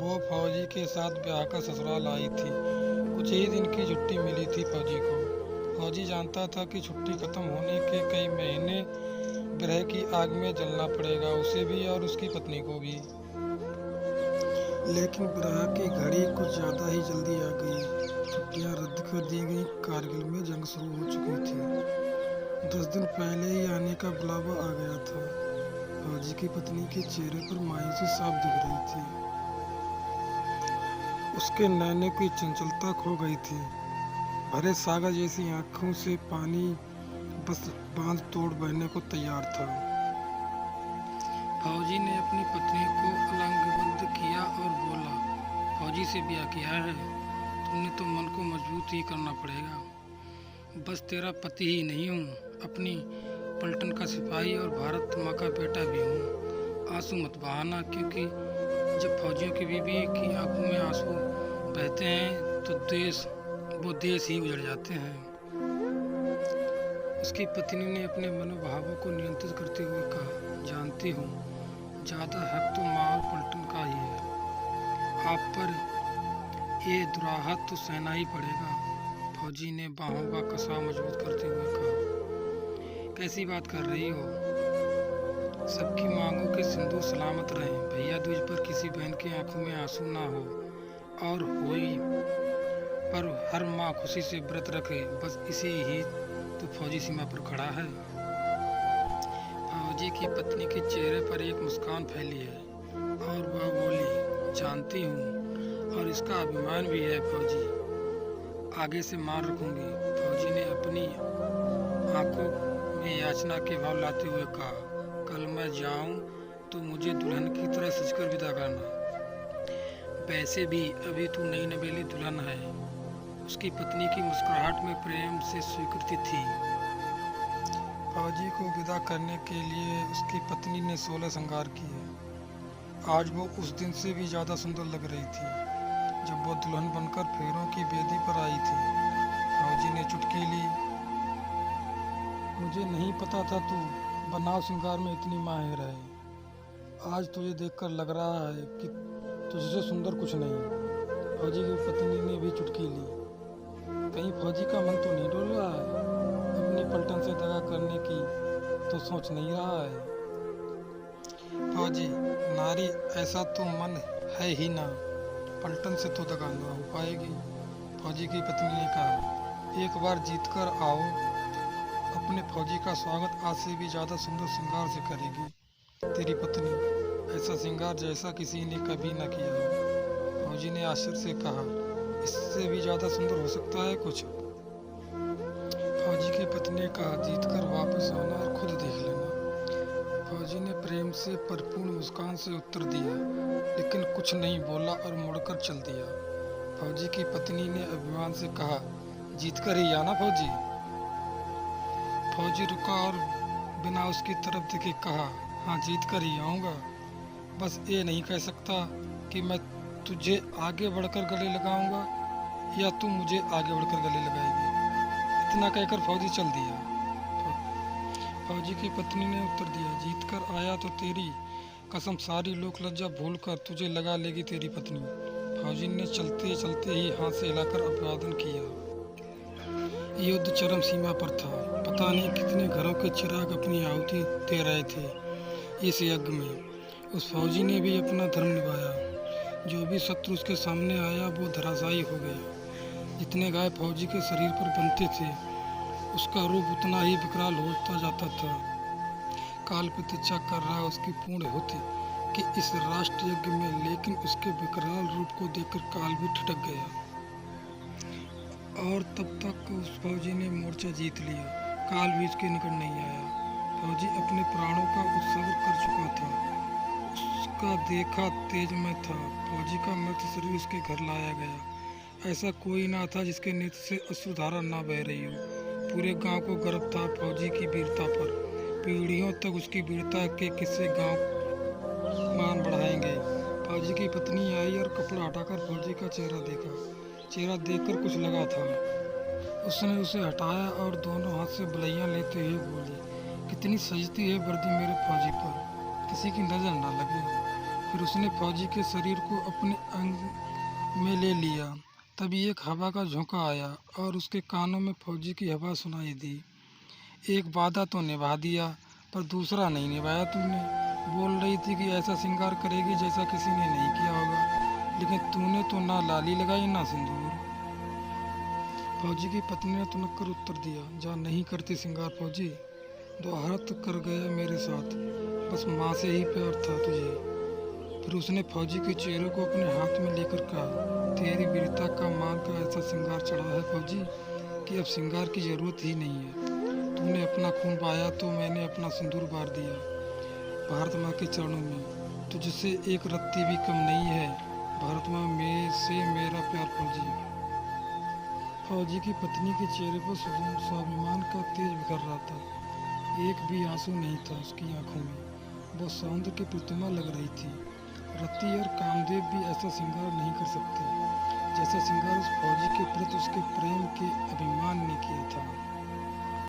वो फौजी के साथ ब्याह कर ससुराल आई थी। कुछ ही दिन की छुट्टी मिली थी फौजी को। फौजी जानता था कि छुट्टी खत्म होने के कई महीने विरह की आग में जलना पड़ेगा, उसे भी और उसकी पत्नी को भी। लेकिन विरह की घड़ी कुछ ज़्यादा ही जल्दी आ गई। छुट्टियां रद्द कर दी गई। कारगिल में जंग शुरू हो चुकी थी। 10 दिन पहले ही आने का बुलावा आ गया था। फौजी की पत्नी के चेहरे पर मायूसी साफ दिख रही थी। उसके नैनों की चंचलता खो गई थी। भरे सागर जैसी आंखों से पानी बस बांध तोड़ बहने को तैयार था। फौजी ने अपनी पत्नी को अलंगबद्ध किया और बोला, फौजी से ब्याह किया है, तुमने तो मन को मजबूत ही करना पड़ेगा। बस तेरा पति ही नहीं हूँ, अपनी पलटन का सिपाही और भारत माँ का बेटा भी हूँ। आंसू मत बहाना, क्योंकि जब फौजियों की बीवी की आंखों में आंसू बहते हैं तो वो देश ही उजड़ जाते हैं। उसकी पत्नी ने अपने मनोभावों को नियंत्रित करते हुए कहा, जानती हूँ, ज़्यादा हक तो माहौल पलटन का ही है। आप पर ये दुराहत तो सहना ही पड़ेगा। फौजी ने बाहों का कसा मजबूत करते हुए कहा, कैसी बात कर रही हो? सबकी मांगों के सिंदूर सलामत रहें। भैया दूज पर किसी बहन की आंखों में आंसू ना हो, और होई पर हर माँ खुशी से व्रत रखे। बस इसी ही तो फौजी सीमा पर खड़ा है। फौजी की पत्नी के चेहरे पर एक मुस्कान फैली है और वह बोली, जानती हूँ, और इसका अभिमान भी है फौजी। आगे से मान रखूंगी। फौजी ने अपनी आंखों में याचना के भाव लाते हुए कहा, कल मैं जाऊं तो मुझे दुल्हन की तरह सजकर विदा करना। वैसे भी अभी तू नई नवेली दुल्हन है। उसकी पत्नी की मुस्कुराहट में प्रेम से स्वीकृति थी। फौजी को विदा करने के लिए उसकी पत्नी ने 16 श्रृंगार किए। आज वो उस दिन से भी ज़्यादा सुंदर लग रही थी जब वो दुल्हन बनकर फेरों की बेदी पर आई थी। फौजी ने चुटकी ली, मुझे नहीं पता था तू बनाव श्रृंगार में इतनी माहिर है। आज तुझे देखकर लग रहा है कि तुझसे सुंदर कुछ नहीं। फौजी की पत्नी ने भी चुटकी ली। कहीं फौजी का मन तो नहीं डोल रहा है? अपनी पलटन से दगा करने की तो सोच नहीं रहा है? फौजी, नारी ऐसा तो मन है ही ना, पलटन से तो दगा ना हो पाएगी। फौजी की पत्नी ने कहा, एक बार जीत कर आओ, अपने फौजी का स्वागत आज से भी ज़्यादा सुंदर श्रृंगार से करेगी तेरी पत्नी। ऐसा श्रृंगार जैसा किसी ने कभी न किया हो। फौजी ने आश्चर्य से कहा, इससे भी ज़्यादा सुंदर हो सकता है कुछ? फौजी की पत्नी ने कहा, जीत कर वापस आना और खुद देख लेना। फौजी ने प्रेम से परिपूर्ण मुस्कान से उत्तर दिया, लेकिन कुछ नहीं बोला और मुड़कर चल दिया। फौजी की पत्नी ने अभिमान से कहा, जीत कर ही आना फौजी। फौजी रुका और बिना उसकी तरफ देखे कहा, हाँ, जीत कर ही आऊँगा। बस ये नहीं कह सकता कि मैं तुझे आगे बढ़कर गले लगाऊंगा या तू मुझे आगे बढ़कर गले लगाएगी। इतना कहकर फौजी चल दिया। फौजी की पत्नी ने उत्तर दिया, जीत कर आया तो तेरी कसम सारी लोक लज्जा भूलकर तुझे लगा लेगी तेरी पत्नी। फौजी ने चलते चलते ही हाथ से हिलाकर अभिवादन किया। युद्ध चरम सीमा पर था। पता नहीं कितने घरों के चिराग अपनी आहुति दे रहे थे इस यज्ञ में। उस फौजी ने भी अपना धर्म निभाया। जो भी शत्रु उसके सामने आया वो धराशायी हो गया। जितने गाय फौजी के शरीर पर बनते थे, उसका रूप उतना ही विकराल होता जाता था। काल प्रतीक्षा कर रहा उसकी पूर्ण होती कि इस राष्ट्र यज्ञ में, लेकिन उसके विकराल रूप को देखकर काल भी ठिठक गया। और तब तक उस फौजी ने मोर्चा जीत लिया। काल भी उसके निकट नहीं आया। फौजी अपने प्राणों का उत्सर्ग कर चुका था। उसका देखा तेजमय था। फौजी का मृत शरीर उसके घर लाया गया। ऐसा कोई ना था जिसके नेत्र से अश्रुधारा ना बह रही हो। पूरे गांव को गर्व था फौजी की वीरता पर। पीढ़ियों तक उसकी वीरता के किस्से गांव मान बढ़ाएंगे। फौजी की पत्नी आई और कपड़ा हटाकर फौजी का चेहरा देखा। चेहरा देखकर कुछ लगा था। उसने उसे हटाया और दोनों हाथ से बलैया लेते हुए बोली, कितनी सजती है वर्दी मेरे फौजी पर, किसी की नज़र ना लगे। फिर उसने फौजी के शरीर को अपने अंग में ले लिया। तभी एक हवा का झोंका आया और उसके कानों में फौजी की हवा सुनाई दी। एक वादा तो निभा दिया, पर दूसरा नहीं निभाया तूने। बोल रही थी कि ऐसा श्रृंगार करेगी जैसा किसी ने नहीं किया होगा, लेकिन तूने तो ना लाली लगाई ना सिंदूर। फौजी की पत्नी ने तुनक कर उत्तर दिया, जा नहीं करती श्रृंगार फौजी, दोहरत कर गया मेरे साथ, बस माँ से ही प्यार था तुझे। फिर उसने फौजी के चेहरे को अपने हाथ में लेकर कहा, तेरी वीरता का मान का ऐसा श्रृंगार चढ़ा है फौजी कि अब श्रृंगार की जरूरत ही नहीं है। तूने अपना खून बहाया तो मैंने अपना सिंदूर बार दिया भारत माँ के चरणों में। तुझसे एक रत्ती भी कम नहीं है भारत माँ में से मेरा प्यार फौजी। फौजी की पत्नी के चेहरे पर स्वाभिमान का तेज बिखर रहा था। एक भी आंसू नहीं था उसकी आंखों में। वो सौंदर्य की प्रतिमा लग रही थी। रति और कामदेव भी ऐसा श्रृंगार नहीं कर सकते जैसा श्रृंगार उस फौजी के प्रति उसके प्रेम के